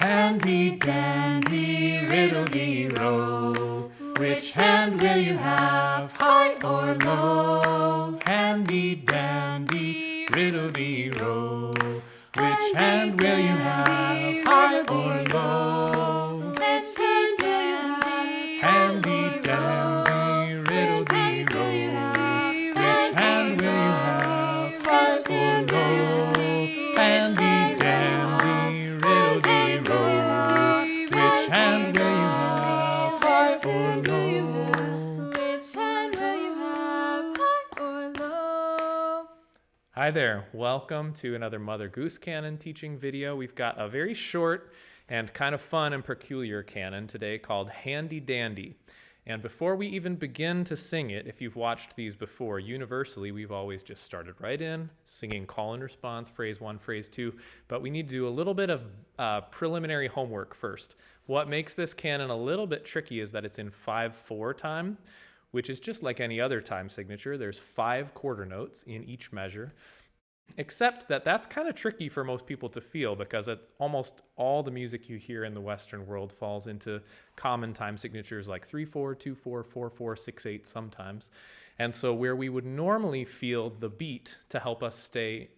Handy dandy riddle-dee-row, which hand will you have, high or low? Handy dandy riddle-dee-row, which hand will you have, high or low? Which hand will you have? Handy dandy riddle-dee-row, which hand will you have, high or low? Handy dandy riddle-dee-row, which hand will you have, high or low? Which hand will you have, high or low? Hi there, welcome to another Mother Goose Canon teaching video. We've got a very short and kind of fun and peculiar canon today called Handy Dandy. And before we even begin to sing it, if you've watched these before, universally we've always just started right in, singing call and response, phrase 1, phrase 2, but we need to do a little bit of preliminary homework first. What makes this canon a little bit tricky is that it's in 5/4 time, which is just like any other time signature. There's 5 quarter notes in each measure. Except that that's kind of tricky for most people to feel because almost all the music you hear in the Western world falls into common time signatures like 3/4, 2/4, 4/4, 6/8 sometimes. And so where we would normally feel the beat to help us stay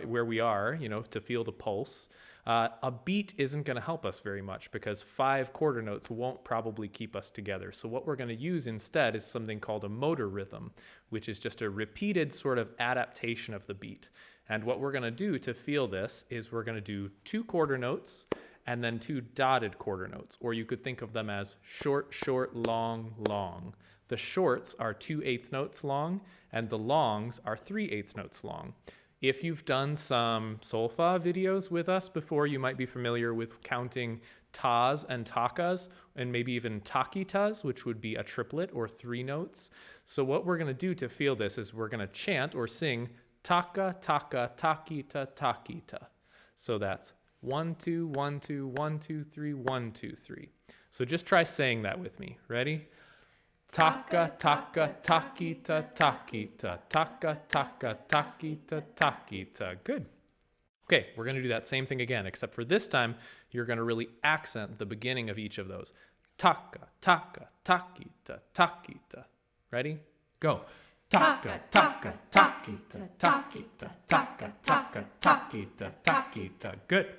where we are, to feel the pulse, a beat isn't going to help us very much because 5 quarter notes won't probably keep us together. So what we're going to use instead is something called a motor rhythm, which is just a repeated sort of adaptation of the beat. And what we're going to do to feel this is we're going to do 2 quarter notes and then 2 dotted quarter notes, or you could think of them as short, short, long, long. The shorts are 2/8 notes long and the longs are 3/8 notes long. If you've done some solfa videos with us before, you might be familiar with counting tas and takas, and maybe even takitas, which would be a triplet or 3 notes. So what we're going to do to feel this is we're going to chant or sing taka, taka, takita, takita. So that's 1, 2, 1, 2, 1, 2, 3, 1, 2, 3. So just try saying that with me. Ready? Taka, taka, takita, takita. Taka, taka, takita, takita. Good. Okay, we're going to do that same thing again, except for this time, you're going to really accent the beginning of each of those. Taka, taka, takita, takita. Ready? Go. Taka, taka, takita, takita, taka, taka, takita, takita. Good.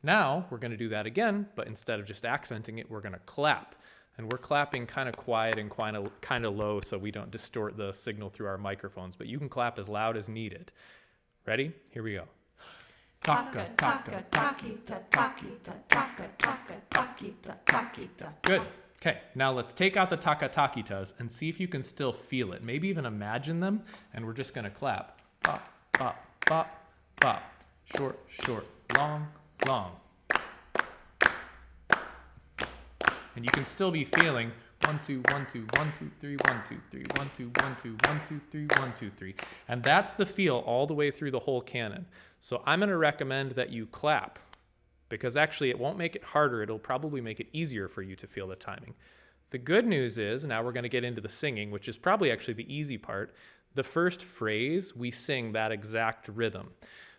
Now we're going to do that again, but instead of just accenting it, we're going to clap. And we're clapping kind of quiet and kind of low so we don't distort the signal through our microphones, but you can clap as loud as needed. Ready? Here we go. Taka, taka, takita, takita, taka, taka, takita, takita. Good. Okay, now let's take out the taka takitas and see if you can still feel it. Maybe even imagine them, and we're just going to clap. Bop, bop, bop, bop. Short, short, long, long. And you can still be feeling 1, 2, 1, 2, 1, 2, 3, 1, 2, 3, 1, 2, 1, 2, 1, 2, 3, 1, 2, 3. And that's the feel all the way through the whole canon. So I'm going to recommend that you clap because actually it won't make it harder. It'll probably make it easier for you to feel the timing. The good news is now we're going to get into the singing, which is probably actually the easy part. The first phrase, we sing that exact rhythm.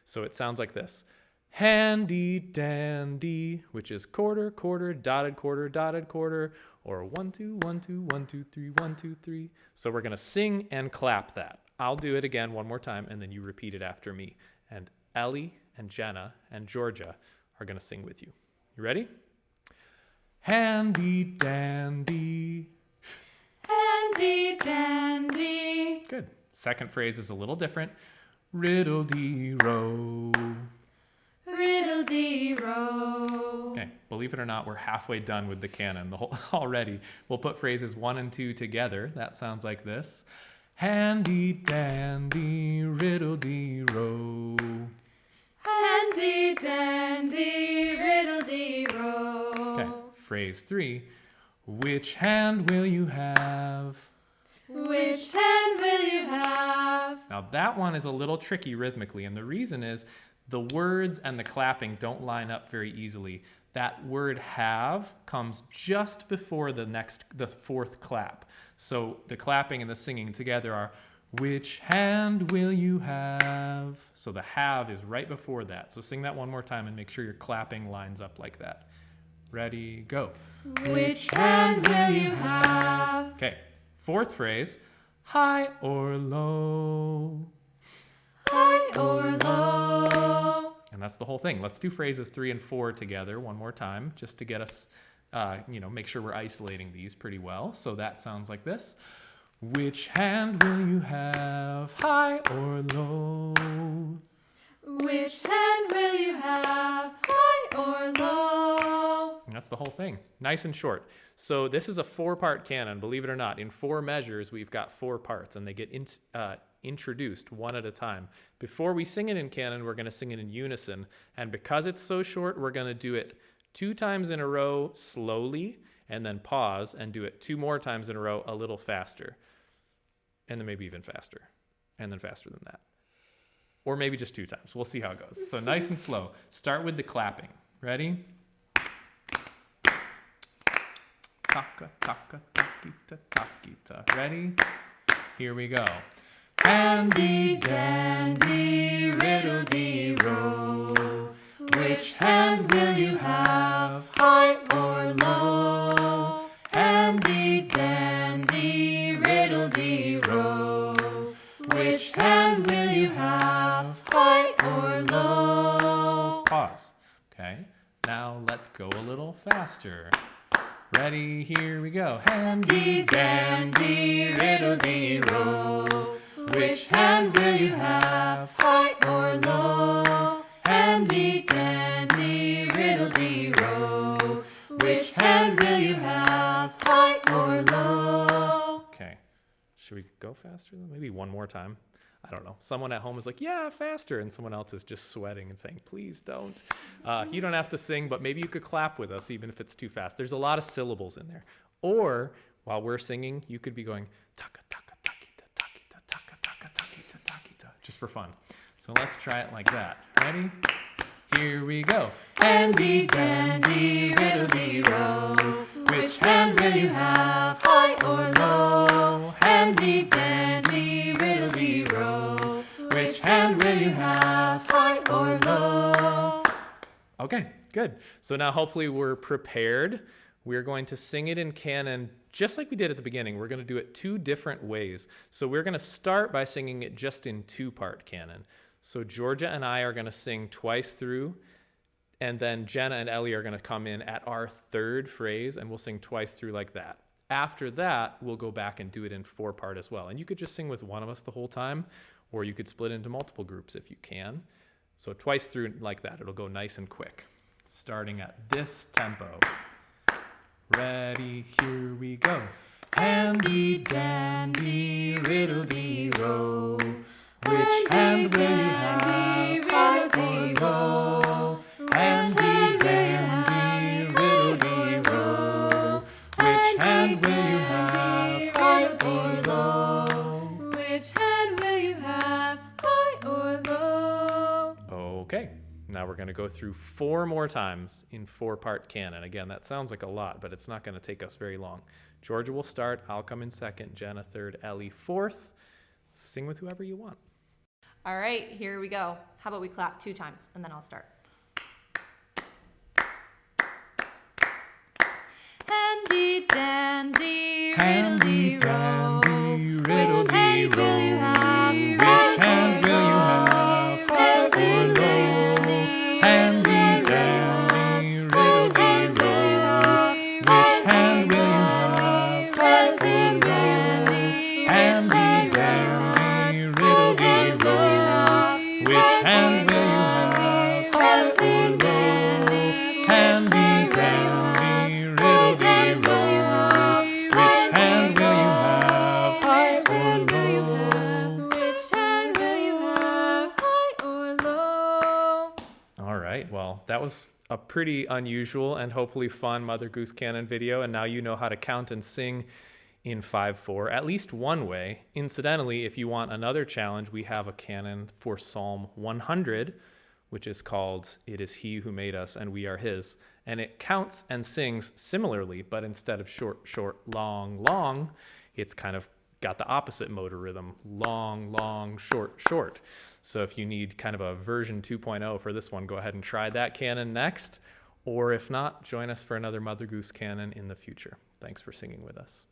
So it sounds like this. Handy dandy, which is quarter, quarter, dotted quarter, or 1, 2, 1, 2, 1, 2, 3, 1, 2, 3. So we're going to sing and clap that. I'll do it again one more time, and then you repeat it after me. And Ellie and Jenna and Georgia are going to sing with you. You ready? Handy dandy. Handy dandy. Good. Second phrase is a little different. Riddle-dee-row. Riddle-dee-row. Okay, believe it or not, we're halfway done with the canon already. We'll put phrases 1 and 2 together. That sounds like this. Handy dandy riddle-dee-row. Handy dandy riddle-dee-row. Okay, phrase 3. Which hand will you have? Which hand will you have? Now that one is a little tricky rhythmically, and the reason is the words and the clapping don't line up very easily. That word have comes just before the 4th clap. So the clapping and the singing together are Which hand will you have? So the have is right before that. So sing that one more time and make sure your clapping lines up like that. Ready, go. Which hand will you have? Okay, fourth phrase, high or low. High or low? And that's the whole thing. Let's do phrases 3 and 4 together one more time, just to get us, make sure we're isolating these pretty well. So that sounds like this. Which hand will you have, high or low? Which hand will you have? High or low? And that's the whole thing. Nice and short. So this is a 4-part canon, believe it or not. In 4 measures, we've got 4 parts, and they get introduced one at a time. Before we sing it in canon, we're going to sing it in unison. And because it's so short, we're going to do it 2 times in a row slowly, and then pause and do it 2 more times in a row a little faster. And then maybe even faster. And then faster than that. Or maybe just 2 times. We'll see how it goes. So nice and slow. Start with the clapping. Ready? Taka, taka, takita, takita. Ready? Here we go. Handy dandy riddle-dee-row. Which hand will you have, high or low? Handy dandy riddle-dee-row. Which hand will you have, high or low? Pause. Okay. Now let's go a little faster. Ready, here we go. Handy dandy riddle-dee-row. Which hand will you have, high or low? Handy dandy riddle-dee-row. Which hand will you have, high or low? Okay. Should we go faster? Maybe one more time. I don't know. Someone at home is like, yeah, faster. And someone else is just sweating and saying, please don't. You don't have to sing, but maybe you could clap with us even if it's too fast. There's a lot of syllables in there. Or while we're singing, you could be going, taka, taka, takita, takita, taka, taka, takita, takita, just for fun. So let's try it like that. Ready? Here we go. Handy dandy riddle-dee-row. Which hand will you have, high or low? Handy dandy riddle-dee-row. Which hand will you have, high or low? Okay, good. So now hopefully we're prepared. We're going to sing it in canon just like we did at the beginning. We're going to do it 2 different ways. So we're going to start by singing it just in 2-part canon. So Georgia and I are going to sing twice through, and then Jenna and Ellie are going to come in at our 3rd phrase, and we'll sing twice through like that. After that, we'll go back and do it in 4-part as well. And you could just sing with one of us the whole time, or you could split into multiple groups if you can. So twice through like that. It'll go nice and quick, starting at this tempo. Ready, here we go. Handy dandy riddle-dee-row. Which hand will you have, high or low? Handy dandy riddle-dee-row. Which hand will you have, high or low? Which hand will you have? High or low? Okay, now we're going to go through 4 more times in 4-part canon. Again, that sounds like a lot, but it's not going to take us very long. Georgia will start, I'll come in 2nd, Jenna 3rd, Ellie 4th. Sing with whoever you want. All right, here we go. How about we clap 2 times and then I'll start. Handy dandy riddle-dee-row. Which hand will you have? Which hand will you have, high or low? Handy dandy riddle-dee-row. Which hand will you have, high or low? Handy dandy riddle-dee-row. Which hand will you have, high or low? Handy dandy riddle-dee-row. Which hand will you have, high or low? Which hand will you have? High or low? All right, well, that was a pretty unusual and hopefully fun Mother Goose Canon video, and now you know how to count and sing in 5/4, at least one way. Incidentally, if you want another challenge, we have a canon for Psalm 100, which is called It Is He Who Made Us and We Are His, and it counts and sings similarly, but instead of short, short, long, long, it's kind of got the opposite motor rhythm, long, long, short, short. So if you need kind of a version 2.0 for this one, go ahead and try that canon next. Or if not, join us for another Mother Goose canon in the future. Thanks for singing with us.